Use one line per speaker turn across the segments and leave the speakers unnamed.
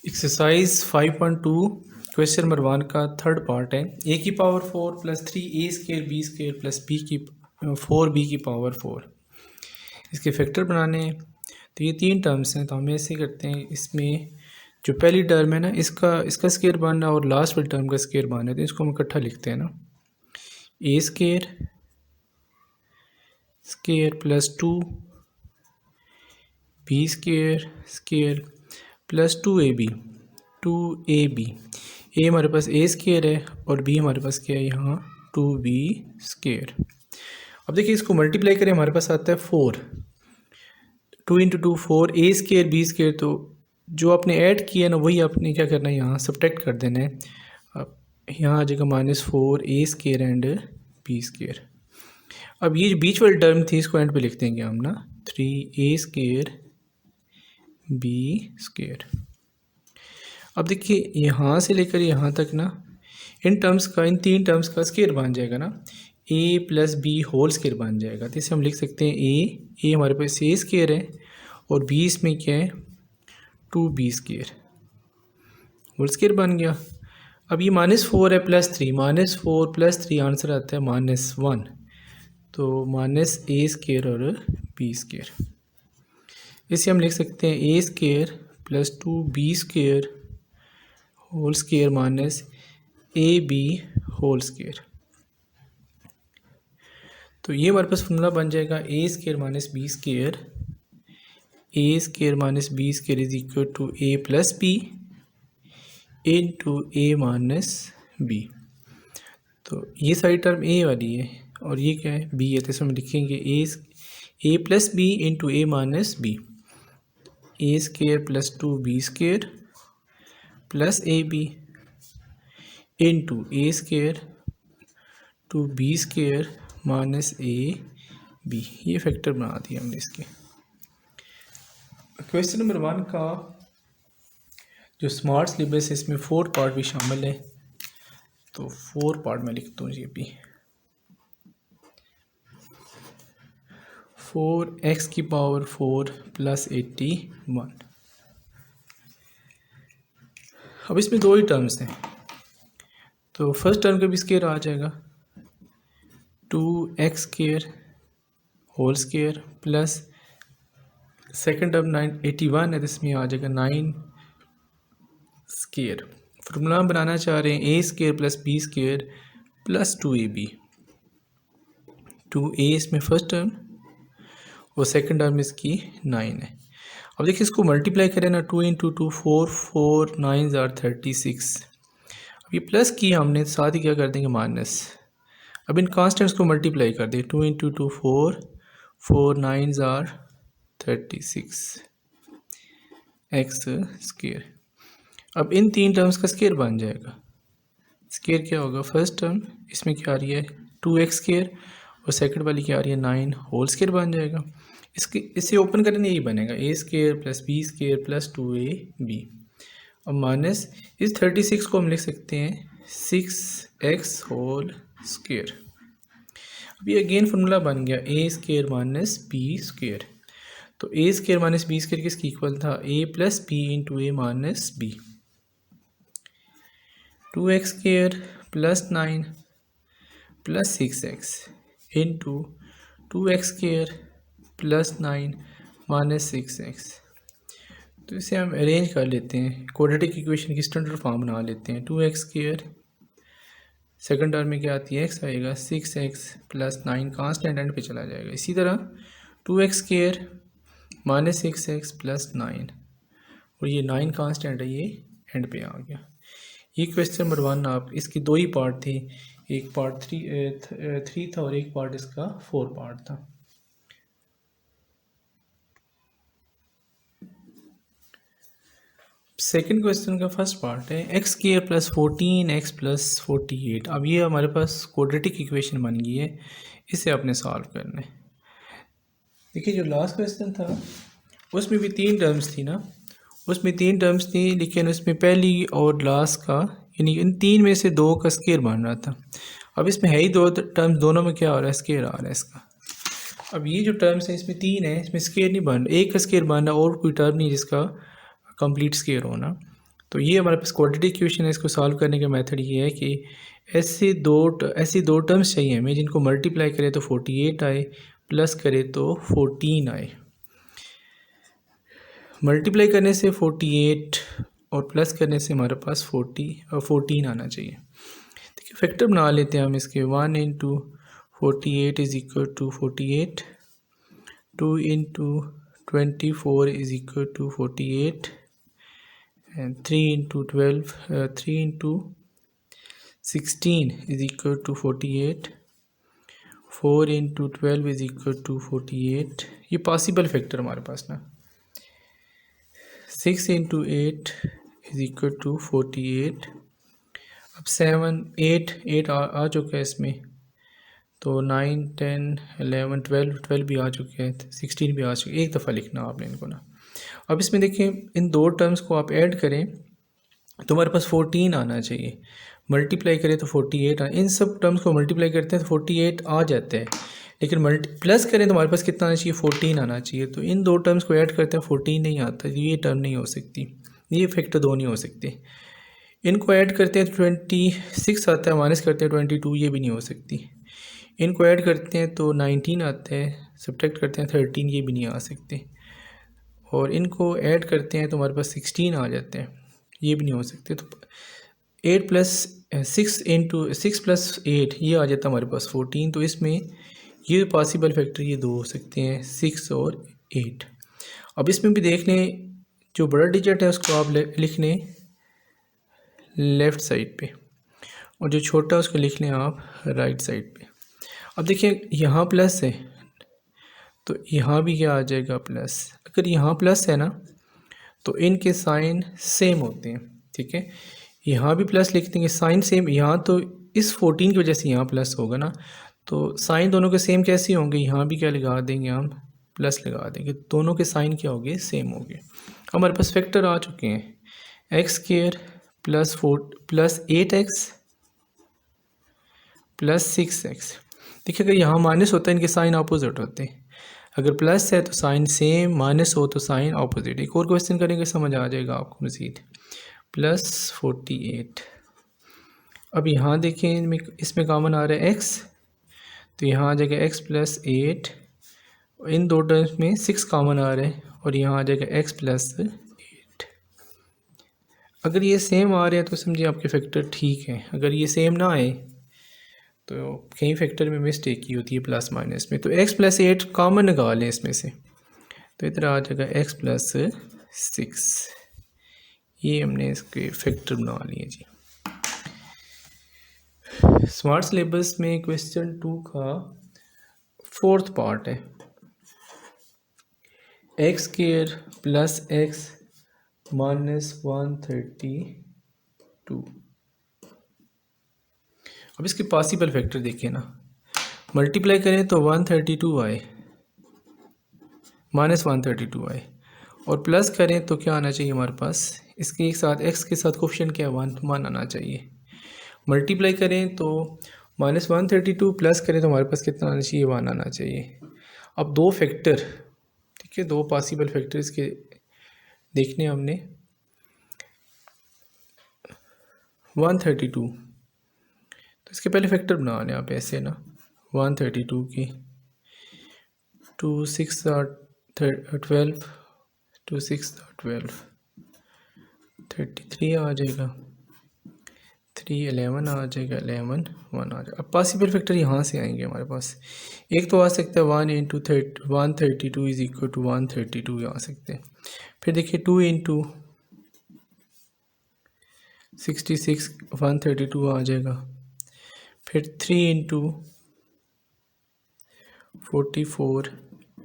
Exercise 5.2 question number 1 का third part है। ए की power 4 plus 3a² b² plus B की 4b की पावर 4 इसके फैक्टर बनाने हैं। तो ये तीन टर्म्स हैं, तो हम ऐसे करते हैं, इसमें जो पहली टर्म है ना इसका स्केयर बनना और लास्ट वाली टर्म का स्केयर बनना है, तो इसको हम इकट्ठा लिखते हैं ना। A square plus 2 b square plus 2ab a हमारे पास ए स्केयर है और बी हमारे पास क्या है यहाँ 2b स्केयर। अब देखिए इसको मल्टीप्लाई करें, हमारे पास आता है 4, 2 इंटू 2 4, ए स्केयर बी स्केयर, तो जो आपने ऐड किया ना वही आपने क्या करना है यहाँ सब्ट्रैक्ट कर देना है। अब यहाँ आ जाएगा -4 ए स्केयर एंड बी स्केयर। अब ये जो बीच वाली टर्म थी इसको एंड पे लिख देंगे हम ना, 3a स्केयर बी स्केयर। अब देखिए यहाँ से लेकर यहाँ तक ना इन तीन टर्म्स का स्केयर बन जाएगा ना, a plus B whole square बन जाएगा। तो इसे हम लिख सकते हैं ए हमारे पास ए स्केयर है और बी इसमें क्या है 2b स्केयर होल स्केयर बन गया। अब ये -4 है प्लस 3, -4 प्लस 3 आंसर आता है -1, तो -a स्केयर और b स्केयर। इसे हम लिख सकते हैं a square plus 2b square whole square minus ab whole square. तो ये हमारे पास फॉर्मूला बन जाएगा a square minus b square is equal to a plus B into A minus b. तो ये सारी टर्म ए वाली है और ये क्या है बी है, तो इसमें लिखेंगे a plus B into A minus b, a square plus 2b square plus a b into a square 2b square minus A b. ये फैक्टर बना दिया हमने इसके। क्वेश्चन नंबर 1 का जो स्मार्ट सिलेबस है इसमें 4 पार्ट भी शामिल है, तो 4 पार्ट में लिखता हूँ। ये भी 4x की पावर 4 प्लस 81। अब इसमें दो ही टर्म्स हैं, तो फर्स्ट टर्म का भी स्केयर आ जाएगा 2x square whole square plus second term 81 है, तो इसमें आ जाएगा 9 स्केयर। फॉर्मूला बनाना चाह रहे हैं a square plus b square plus 2ab। 2a इसमें फर्स्ट टर्म और सेकेंड टर्म इसकी 9 है। अब देखिए इसको मल्टीप्लाई करें ना, 2 इंटू 2 4 9 आर 36। अब ये प्लस की हमने साथ ही क्या कर देंगे माइनस। अब इन कांस्टेंट्स को मल्टीप्लाई कर दें, 2 इंटू 2 4 9 आर 36 एक्स स्केयर। अब इन तीन टर्म्स का स्केयर बन जाएगा। स्केयर क्या होगा, फर्स्ट टर्म इसमें क्या आ रही है 2x स्केयर और सेकंड वाली क्या आ रही है 9 होल स्केयर बन जाएगा। इसे ओपन करें यही बनेगा a square plus b square plus 2ab। अब माइनस इस 36 को हम लिख सकते हैं 6x होल स्केयर। अब ये अगेन फार्मूला बन गया a square minus b square. तो a square minus b square किसके इक्वल था, a plus B into A minus B. 2x square plus 9 plus 6x into 2x square plus 9 minus 6x। तो इसे हम arrange कर लेते हैं, क्वाड्रेटिक इक्वेशन की स्टैंडर्ड फॉर्म बना लेते हैं। 2x स्केयर सेकंड टर्म में क्या आती है x आएगा, 6x प्लस 9 कांस्टेंट एंड पे चला जाएगा। इसी तरह 2x square minus 6x plus 9 और ये 9 कांस्टेंट है, ये एंड पे आ गया। ये क्वेश्चन नंबर 1 आप इसकी दो ही पार्ट थे, एक पार्ट 3 था और एक पार्ट इसका 4 पार्ट था। सेकंड क्वेश्चन का फर्स्ट पार्ट है x square plus 14x plus 48। अब ये हमारे पास क्वाड्रेटिक इक्वेशन बन गई है, इसे आपने सॉल्व करना है। देखिए जो लास्ट क्वेश्चन था उसमें भी 3 टर्म्स थी ना, उसमें 3 टर्म्स थी, लेकिन उसमें पहली और लास्ट का यानी इन 3 में से 2 का स्केयर बन रहा था। अब इसमें है ही 2 टर्म्स, दोनों में क्या आ रहा है स्केयर आ रहा है इसका। अब ये जो टर्म्स है इसमें 3 है, इसमें स्केयर नहीं बन रहा, एक का स्केयर बन रहा और कोई टर्म नहीं जिसका कंप्लीट स्केयर होना। तो ये हमारे पास क्वाड्रेटिक इक्वेशन है। इसको सॉल्व करने का मेथड ये है कि ऐसी दो टर्म्स चाहिए हमें जिनको मल्टीप्लाई करें तो 48 आए, प्लस करें तो 14 आए। मल्टीप्लाई करने से 48 और प्लस करने से हमारे पास 14 आना चाहिए। देखिए फैक्टर बना लेते हैं हम इसके। 1 into 48 is equal to 48, 2 into 24 is equal to 48, and 3 into 12 3 into 16 is equal to 48, 4 into 12 is equal to 48। ये पॉसिबल फैक्टर हमारे पास ना। 6 into 8 is equal to 48। अब 7 8 आ चुका है इसमें, तो 9 10 11 12 भी आ चुके हैं, 16 भी आ चुके हैं। एक दफ़ा लिखना आपने इनको ना। अब इसमें देखें इन दो टर्म्स को आप ऐड करें तो हमारे पास 14 आना चाहिए। मल्टीप्लाई करें तो 48 इन सब टर्म्स को मल्टीप्लाई करते हैं तो 48 आ जाते हैं, लेकिन प्लस करें तो हमारे पास कितना आना चाहिए? 14 आना चाहिए। तो इन दो टर्म्स को ऐड करते हैं 14 नहीं आता, ये टर्म नहीं हो सकती, ये फैक्टर दो नहीं हो सकते। इनको ऐड करते हैं तो 26 आता है, माइनस करते हैं 22, ये भी नहीं हो सकती। इनको ऐड करते हैं तो 19 आता है, सब्ट्रैक्ट करते हैं 13, ये भी नहीं आ सकते। और इनको ऐड करते हैं तो हमारे पास 16 आ जाते हैं, ये भी नहीं हो सकते। तो 8 प्लस 6 इंटू 6 प्लस 8 ये आ जाता है हमारे पास 14। तो इसमें ये पॉसिबल फैक्टर ये दो हो सकते हैं, 6 और 8। अब इसमें भी देख लें, जो बड़ा डिजिट है उसको आप लिख लें लेफ़्ट साइड पे, और जो छोटा है उसको लिख लें आप राइट साइड पे। अब देखिए यहाँ प्लस है तो यहाँ भी क्या आ जाएगा? प्लस। अगर यहाँ प्लस है ना तो इनके साइन सेम होते हैं, ठीक है। यहाँ भी प्लस लिख देंगे, साइन सेम। यहाँ तो इस 14 की वजह से यहाँ प्लस होगा ना, तो साइन दोनों के सेम कैसे होंगे? यहाँ भी क्या लगा देंगे हम? प्लस लगा देंगे, दोनों के साइन क्या हो गए? सेम हो गए। हमारे पास फैक्टर आ चुके हैं। X square plus 8x plus 6x। देखिए अगर यहाँ माइनस होता है इनके साइन अपोजिट होते हैं, अगर प्लस है तो साइन सेम, माइनस हो तो साइन ऑपोजिट। एक और क्वेश्चन करेंगे, समझ आ जाएगा आपको मज़ीद। प्लस 48। अब यहाँ देखें इसमें कॉमन आ रहा है x, तो यहाँ आ जाएगा x प्लस 8। इन दो टर्म्स में 6 कॉमन आ रहा है और यहाँ आ जाएगा x प्लस 8। अगर ये सेम आ रहे हैं तो समझिए आपके फैक्टर ठीक है। अगर ये सेम ना आए तो कहीं फैक्टर में मिस्टेक की होती है प्लस माइनस में। तो x प्लस 8 कॉमन निकाल लें इसमें से, तो इधर आ जाएगा x प्लस 6। ये हमने इसके फैक्टर बना लिए जी। स्मार्ट सिलेबस में क्वेश्चन 2 का 4th पार्ट है, x square plus x minus 132। अब इसके पॉसिबल फैक्टर देखिए ना, मल्टीप्लाई करें तो 132 आए, माइनस 132 आए, और प्लस करें तो क्या आना चाहिए हमारे पास? इसके एक साथ एक्स के साथ कोफिशिएंट क्या है? 1 आना चाहिए। मल्टीप्लाई करें तो माइनस 132, प्लस करें तो हमारे पास कितना आना चाहिए? 1 आना चाहिए। अब दो फैक्टर, ठीक है, दो पॉसिबल फैक्टर इसके देखने हमने। 132, तो इसके पहले फैक्टर बनाने आप ऐसे ना, 132 की 2 6 12, 2 6 12 33 आ जाएगा, 3 11 आ जाएगा, 11 1 आ जाएगा। अब पॉसिबल फैक्टर यहाँ से आएंगे हमारे पास। एक तो आ सकता है 1 इंटू 132 इज़ इक्वल टू 132 आ सकते हैं। फिर देखिए 2 इंटू 66 132 आ जाएगा। फिर 3 इंटू 44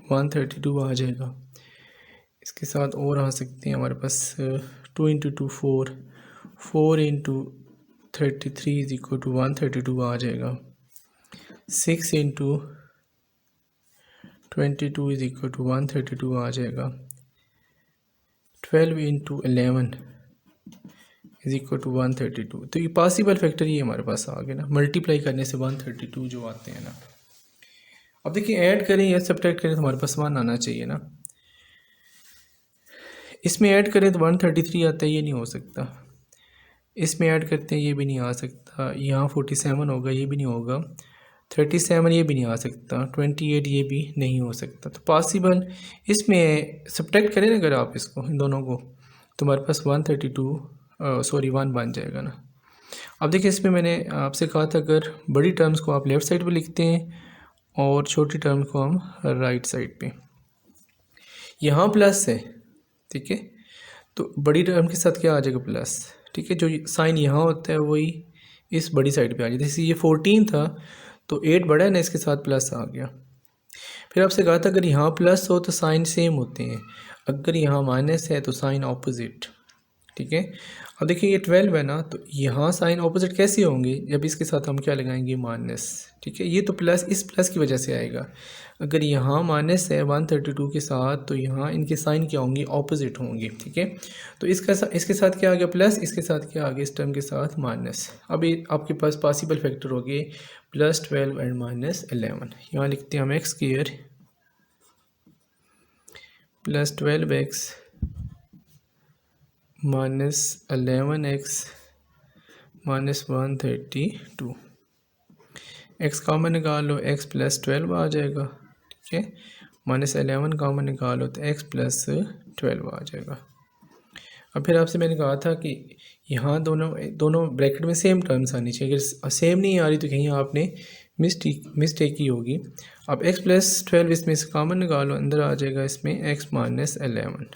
132 आ जाएगा। इसके साथ और आ सकते हैं हमारे पास 2 into 2 4 into 33 is equal to 132 आ जाएगा। 6 इंटू 22 इज इक्वल टू 132 आ जाएगा। 12 इंटू 11 इज इक्वल टू 132। तो ये पॉसिबल फैक्टर ये हमारे पास आ गए ना, मल्टीप्लाई करने से 132 जो आते हैं ना। अब देखिए ऐड करें या सब्ट्रैक्ट करें तो हमारे पास 1 आना चाहिए ना। इसमें ऐड करें तो 133 आता है, ये नहीं हो सकता। इसमें ऐड करते हैं, ये भी नहीं आ सकता। यहाँ 47 होगा, ये भी नहीं होगा। 37 ये भी नहीं आ सकता। 28 ये भी नहीं हो सकता। तो पॉसिबल इसमें सब्ट्रैक्ट करें अगर आप इसको, इन दोनों को, तो हमारे पास 1 बन जाएगा ना। अब देखिए इसमें मैंने आपसे कहा था अगर बड़ी टर्म्स को आप लेफ़्ट साइड पे लिखते हैं और छोटी टर्म्स को हम राइट साइड पे। यहाँ प्लस है, ठीक है, तो बड़ी टर्म के साथ क्या आ जाएगा, प्लस। ठीक है, जो साइन यहाँ होता है वही इस बड़ी साइड पे आ जाता है। जैसे ये 14 था तो 8 बड़ा है ना, इसके साथ प्लस आ गया। फिर आपसे कहा था अगर यहाँ प्लस हो तो साइन सेम होते हैं, अगर यहाँ माइनस है तो साइन ऑपोजिट। ठीक है, अब देखिए ये 12 है ना, तो यहाँ साइन ऑपोजिट कैसे होंगे, जब इसके साथ हम क्या लगाएंगे, माइनस। ठीक है, ये तो प्लस इस प्लस की वजह से आएगा। अगर यहाँ माइनस है 132 के साथ, तो यहाँ इनके साइन क्या होंगे, ऑपोजिट होंगे। ठीक है, तो इसके साथ क्या आ गया, प्लस, इसके साथ क्या आ गया, इस टर्म के साथ माइनस। अब ये आपके पास पॉसिबल फैक्टर हो गए +12 एंड -11। यहाँ लिखते हैं हम x square +12x -11x -132। x common निकालो, x +12 आ जाएगा। ठीक है, -11 कॉमन निकालो तो x +12 आ जाएगा। अब फिर आपसे मैंने कहा था कि यहाँ दोनों ब्रैकेट में सेम टर्म्स आनी चाहिए। अगर सेम नहीं आ रही तो कहीं आपने मिस्टेक की होगी। अब x +12 इसमें से कॉमन निकालो, अंदर आ जाएगा इसमें x -11,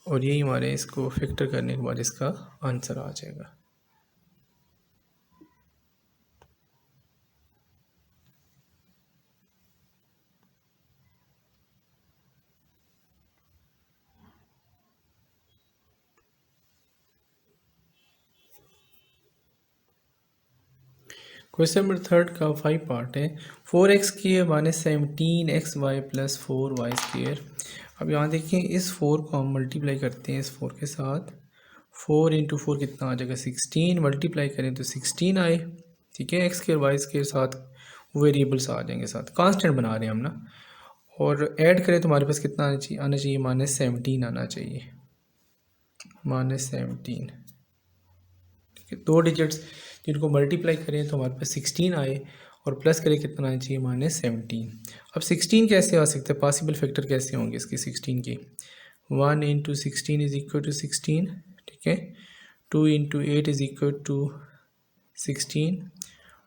और यही हमारे इसको फैक्टर करने के बाद इसका आंसर आ जाएगा। क्वेश्चन नंबर 3 का 5 पार्ट है। 4x square -17xy + 4y²। अब यहाँ देखिए इस 4 को हम मल्टीप्लाई करते हैं इस 4 के साथ। 4 × 4 कितना आ जाएगा, 16। मल्टीप्लाई करें तो 16 आए। ठीक है, एक्स स्क्वायर वाई स्क्वायर साथ वेरिएबल्स आ जाएंगे, साथ कांस्टेंट बना रहे हैं हम ना। और ऐड करें तो हमारे पास कितना आना चाहिए, -17 आना चाहिए, -17। ठीक है, 2 डिजिट्स जिनको मल्टीप्लाई करें तो हमारे पास 16 आए, और प्लस करें कितना आना चाहिए, -17। अब 16 कैसे आ सकता है, पॉसिबल फैक्टर कैसे होंगे इसके 16 के। 1 × 16 = 16। ठीक है, 2 × 8 = 16।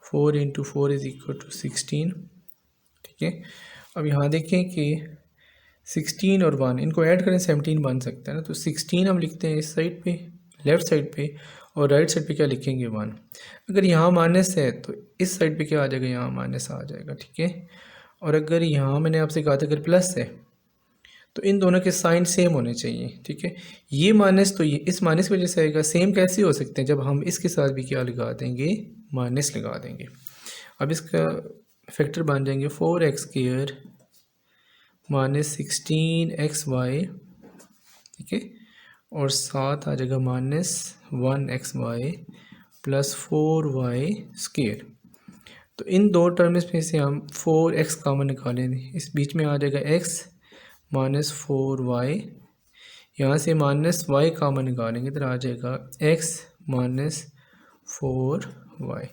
4 × 4 = 16। ठीक है, अब यहाँ देखें कि 16 और 1 इनको ऐड करें 17 बन सकता है ना। तो 16 हम लिखते हैं इस साइड पे, लेफ़्ट साइड पे, और राइट साइड पे क्या लिखेंगे, 1। अगर यहाँ माइनस है तो इस साइड पे क्या आ जाएगा, यहाँ माइनस आ जाएगा। ठीक है, और अगर यहाँ मैंने आपसे कहा था अगर प्लस है तो इन दोनों के साइन सेम होने चाहिए। ठीक है, ये माइनस तो ये इस माइनस की वजह से आएगा। सेम कैसे हो सकते हैं, जब हम इसके साथ भी क्या लगा देंगे, माइनस लगा देंगे। अब इसका फैक्टर बन जाएंगे 4x² -16xy। ठीक है, और साथ आ जाएगा -1xy + 4y²। तो इन दो टर्म्स में से हम 4x कॉमन निकालेंगे, इस बीच में आ जाएगा x -4y। यहाँ से -y कॉमन निकालेंगे, इधर आ जाएगा x -4y।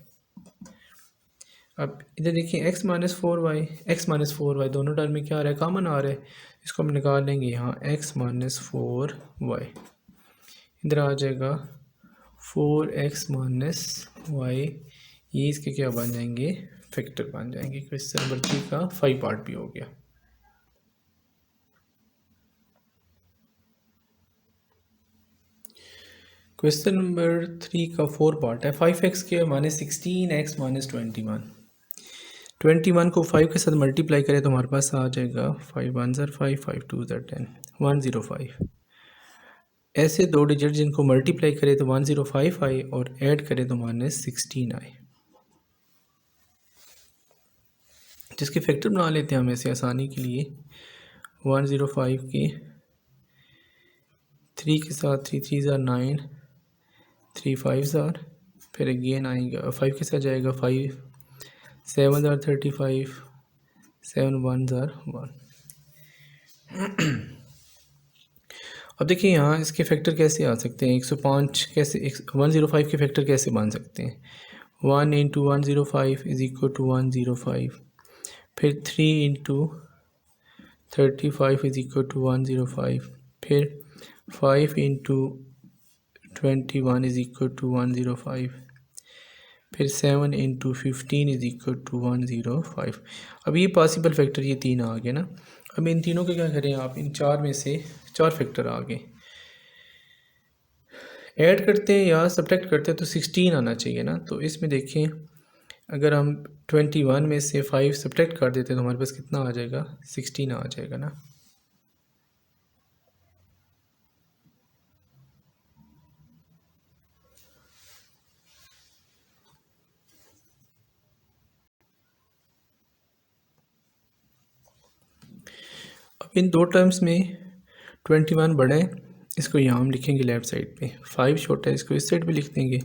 अब इधर देखिए x -4y दोनों टर्म में क्या आ रहा है, कॉमन आ रहा है। इसको हम निकाल लेंगे यहाँ x -4y, इधर आ जाएगा 4x -y। ये इसके क्या बन जाएंगे, फैक्टर बन जाएंगे। क्वेश्चन नंबर 3 का 5 पार्ट भी हो गया। क्वेश्चन नंबर 3 का 4 पार्ट है। 5x² -16x -21। 21 को 5 के साथ मल्टीप्लाई करें तो हमारे पास आ जाएगा 5 1 ज़र 5 5 2 ज़र 10 105। ऐसे दो डिजिट जिनको मल्टीप्लाई करें तो 105 आए, और ऐड करें तो -16 आए। जिसके फैक्टर बना लेते हैं हम ऐसे आसानी के लिए। 105 के 3 के साथ 3 3 ज़र 9, 3 5 ज़र, फिर अगेन आएगा 5 के साथ जाएगा 5, 7 ज़र 35, 7 1 ज़र 1। अब देखिए यहाँ इसके फैक्टर कैसे आ सकते हैं, 105 कैसे 105 के फैक्टर कैसे बन सकते हैं। 1 इंटू 105 इज़ इक्वल टू 105, फिर 3 इंटू 35 इज़ इक्वल टू 105, फिर 5 इंटू 21 इज़ इक्वल टू 105, फिर 7 इंटू 15 इज़ इक्वल टू 105। अब ये पॉसिबल फैक्टर ये तीन आ गए ना। अब इन तीनों के क्या करें आप, इन चार में से चार फैक्टर आ गए, ऐड करते हैं या सब्ट्रैक्ट करते हैं तो 16 आना चाहिए ना। तो इसमें देखें अगर हम 21 में से 5 सब्ट्रैक्ट कर देते हैं तो हमारे पास कितना आ जाएगा, 16 आ जाएगा ना। अब इन दो टर्म्स में 21 बड़ा है, इसको यहाँ हम लिखेंगे लेफ़्ट साइड पे, 5 छोटा है इसको इस साइड पे लिख देंगे।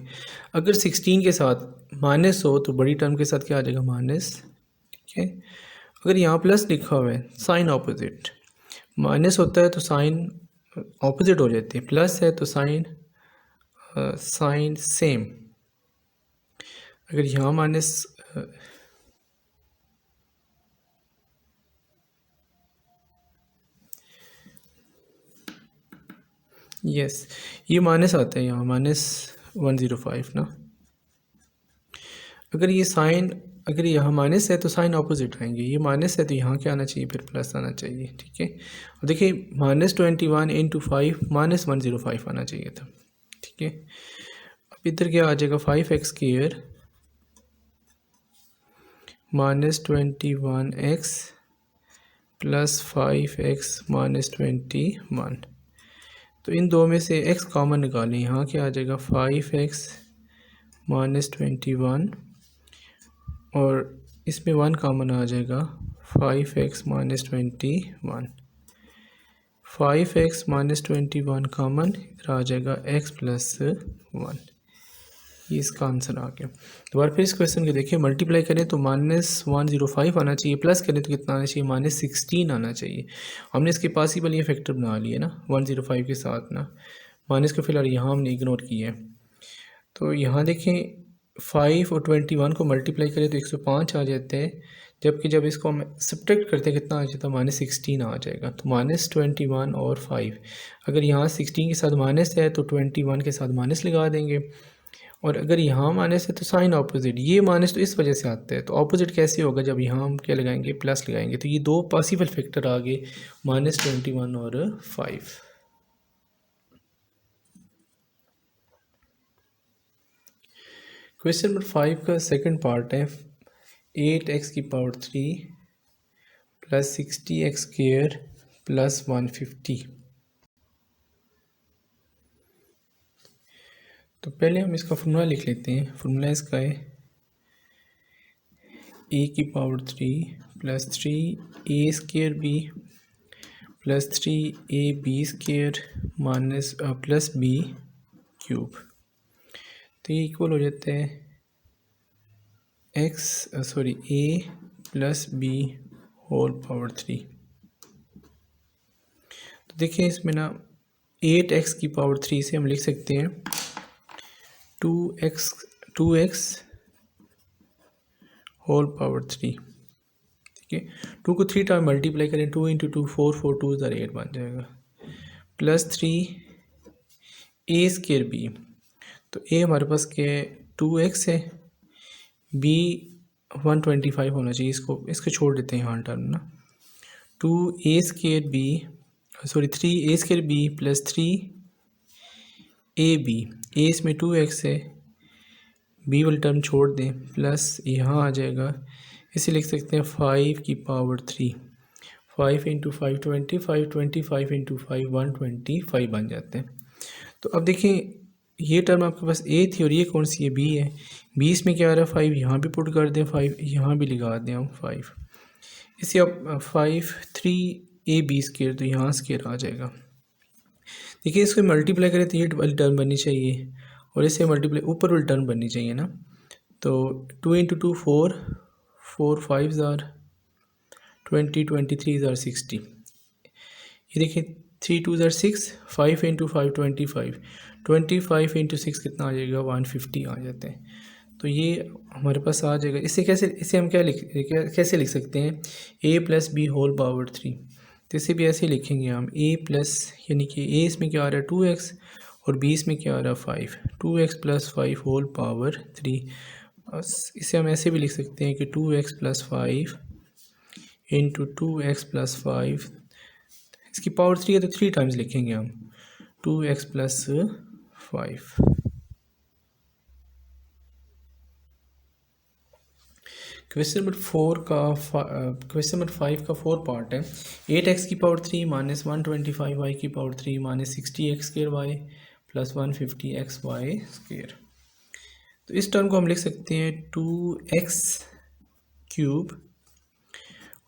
अगर 16 के साथ माइनस हो तो बड़ी टर्म के साथ क्या आ जाएगा, माइनस, ठीक है। अगर यहाँ प्लस लिखा हुआ है, साइन ऑपोजिट, माइनस होता है तो साइन ऑपोजिट हो जाती है, प्लस है तो साइन साइन सेम। अगर यहाँ माइनस यस ये माइनस आता है यहाँ, -105 ना। अगर ये साइन, अगर यहाँ माइनस है तो साइन ऑपोजिट आएंगे, ये माइनस है तो यहाँ क्या आना चाहिए, फिर प्लस आना चाहिए, ठीक है। और देखिए -21 इंटू 5 -105 आना चाहिए था, ठीक है। अब इधर क्या आ जाएगा, 5x² -21x प्लस 5x -21। तो इन दो में से x कॉमन निकालें, यहाँ क्या आ जाएगा 5x -21 और इसमें 1 कॉमन आ जाएगा 5x -21, 5x -21 कॉमन इधर आ जाएगा x प्लस 1, ये इसका आंसर आ गया। दोबारा फिर इस क्वेश्चन को देखिए, मल्टीप्लाई करें तो -105 आना चाहिए, प्लस करें तो कितना आना चाहिए, -16 आना चाहिए। हमने इसके पॉसिबल ये फैक्टर बना लिए ना 105 के साथ ना, माइनस को फिलहाल यहाँ हमने इग्नोर किया है। तो यहाँ देखें 5 और 21 को मल्टीप्लाई करें तो 105 आ जाते हैं, जबकि जब इसको हम सब्ट्रैक्ट करते हैं कितना आ जाता है, -16 आ जाएगा। तो -21 और 5, अगर यहाँ 16 के साथ माइनस है तो 21 के साथ माइनस लगा देंगे, और अगर यहाँ माइनस है तो साइन ऑपोजिट, ये माइनस तो इस वजह से आता है, तो ऑपोजिट कैसे होगा, जब यहाँ हम क्या लगाएंगे, प्लस लगाएंगे। तो ये दो पॉसिबल फैक्टर आ गए, -21 और 5। क्वेश्चन नंबर 5 का सेकंड पार्ट है, 8x³ प्लस 60x² प्लस 150। तो पहले हम इसका फॉर्मूला लिख लेते हैं। फॉर्मूला इसका है a³ plus 3a² plus 3ab² minus plus b³ तो ये इक्वल हो जाता है a plus b whole power 3। तो देखिए इसमें ना 8x³ से हम लिख सकते हैं 2x होल पावर 3, ठीक है। 2 को 3 टाइम मल्टीप्लाई करें, 2 इंटू 2 4, 4 2 8 बन जाएगा, प्लस 3a²b। तो a हमारे पास क्या है 2x है, b 125 होना चाहिए, इसको छोड़ देते हैं यहाँ टर्म ना। 3a² प्लस 3ab, a इसमें 2x है, b वाली टर्म छोड़ दें, प्लस यहाँ आ जाएगा, इसे लिख सकते हैं 5³ 5 इंटू 5 25, 25 इंटू 5 125 बन जाते हैं। तो अब देखिए ये टर्म आपके पास a थी और ये कौन सी है, b है। b इसमें क्या आ रहा है 5, यहाँ भी पुट कर दें, 5 यहाँ भी लगा दें हम 5, इसे अब 5 3ab² तो यहाँ स्क्वायर आ जाएगा। देखिए इसको मल्टीप्लाई करें तो ये वाली टर्म बननी चाहिए और इसे मल्टीप्लाई ऊपर वाली टर्म बननी चाहिए ना। तो 2 इंटू 2 4, 4 5 20, 23 60। ये देखिए 3 2 ज़र 6, 5 इंटू 5 25, 25 इंटू 6 कितना आ जाएगा 150 आ जाते हैं। तो ये हमारे पास आ जाएगा। इसे हम कैसे लिख सकते हैं, a plus B whole power 3। तो इसे भी ऐसे लिखेंगे हम, a प्लस, यानी कि a इसमें क्या आ रहा है 2x और b इसमें क्या आ रहा है 5, 2x प्लस 5 होल पावर 3। बस इसे हम ऐसे भी लिख सकते हैं कि 2x plus 5 into 2x plus 5, इसकी पावर 3 है तो 3 टाइम्स लिखेंगे हम, 2x प्लस 5। क्वेश्चन नंबर 5 का 4 पार्ट है। 8x की पावर 3 माइनस 125y की power 3 minus 60x square Y plus 150x Y square. तो इस टर्म को हम लिख सकते हैं 2x क्यूब,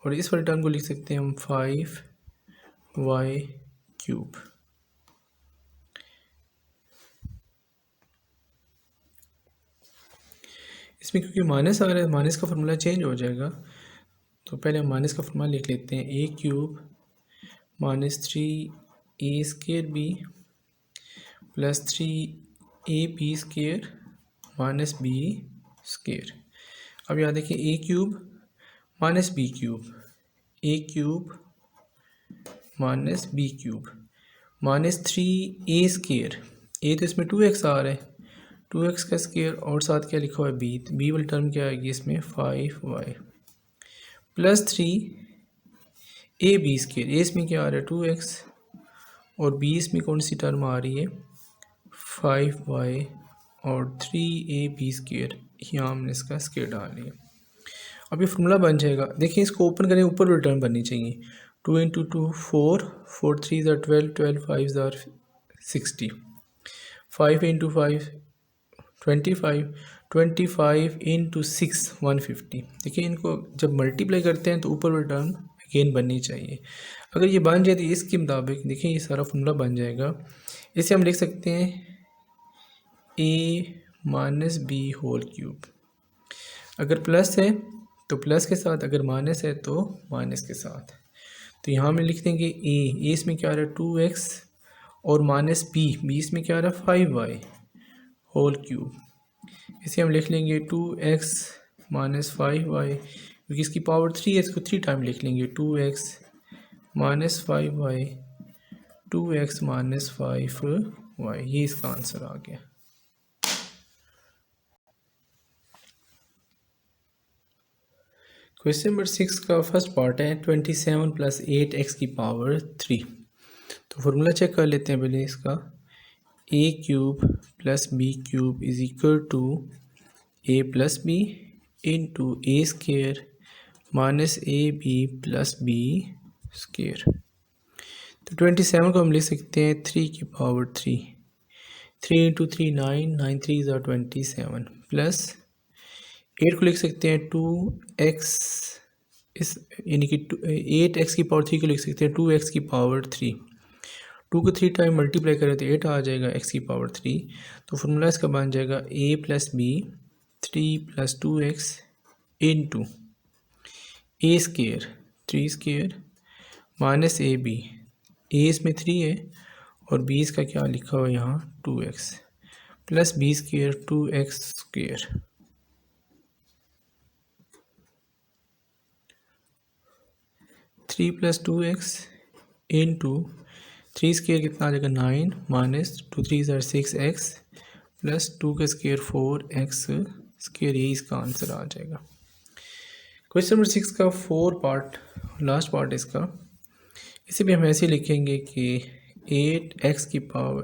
और इस वाले टर्म को लिख सकते हैं हम 5y क्यूब। इसमें क्योंकि माइनस आ रहा है, माइनस का फार्मूला चेंज हो जाएगा, तो पहले हम माइनस का फार्मूला लिख लेते हैं, a cube minus 3a square B plus 3ab square minus b square. अब याद है कि a cube minus b cube, a cube minus b cube minus 3a square, a तो इसमें 2x आ रहा है, 2x का स्क्र और साथ क्या लिखा हुआ है b, तो b वाली टर्म क्या आएगी इसमें 5y plus 3ab square, a इसमें क्या आ रहा है 2x और b इसमें कौन सी टर्म आ रही है 5y और 3ab स्क्र, यहाँ हमने इसका स्क्र डाल लिया। अब ये फार्मूला बन जाएगा। देखिए इसको ओपन करें, ऊपर वाली टर्म बननी चाहिए, 2 इंटू 2 4, 4 3 ज़ार 12, 12 5 ज़ार 60, 5 इंटू 5 25, 25 इंटू 6 150। देखिए इनको जब मल्टीप्लाई करते हैं तो ऊपर वाली टर्म अगेन बननी चाहिए। अगर ये बन जाए तो इसके मुताबिक देखिए ये सारा फार्मूला बन जाएगा। इसे हम लिख सकते हैं a minus B whole cube, अगर प्लस है तो प्लस के साथ, अगर माइनस है तो माइनस के साथ। तो यहाँ में लिख देंगे a इसमें क्या आ रहा है 2x और माइनस b इसमें क्या आ रहा है 5y होल क्यूब। इसे हम लिख लेंगे 2x माइनस 5y, क्योंकि इसकी पावर 3 है, इसको 3 टाइम लिख लेंगे, 2x minus 5y, 2x minus 5y। ये इसका आंसर आ गया। क्वेश्चन नंबर 6 का फर्स्ट पार्ट है 27 प्लस 8x की पावर 3। तो फार्मूला चेक कर लेते हैं पहले इसका, a cube plus b cube is equal to a plus B into a square minus ab plus b square. तो 27 को हम लिख सकते हैं 3 की पावर 3, 3 इंटू 3 9, 9 3 ज़ार 27 प्लस 8 को लिख सकते हैं 2x, इस यानी कि 8x की पावर 3 को लिख सकते हैं 2x की पावर 3, 2 को 3 टाइम मल्टीप्लाई करें तो 8 आ जाएगा x की पावर 3। तो फार्मूला इसका बन जाएगा a plus b 3 plus 2x into a square 3 square minus A b, ए इसमें 3 है और b इसका क्या लिखा हुआ है यहाँ 2x plus b square 2x square. 3 plus 2x into 3 square कितना आ जाएगा 9 माइनस 2 3 ज़ार 6x प्लस 2 का स्क्र 4x स्क्र, यही इसका आंसर आ जाएगा। क्वेश्चन नंबर 6 का 4 पार्ट, लास्ट पार्ट इसका, इसे भी हम ऐसे लिखेंगे कि 8x की पावर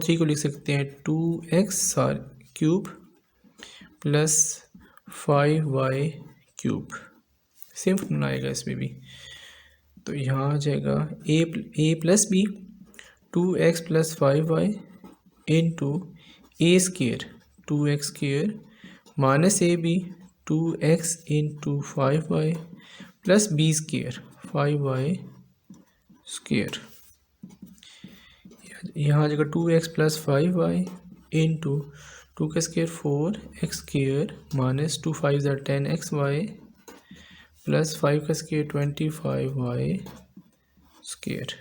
3 को लिख सकते हैं 2x cube plus 5y cube, same formula आएगा इसमें भी। तो यहाँ आ जाएगा a plus B 2x plus 5y into a square 2x square minus A B 2x into 5y plus b square 5y square. यहाँ आ जाएगा 2x प्लस 5y इंटू 2 का स्क्र 4x स्क्र माइनस 2 5 ज़ार 10xy प्लस 5 का square 25y square.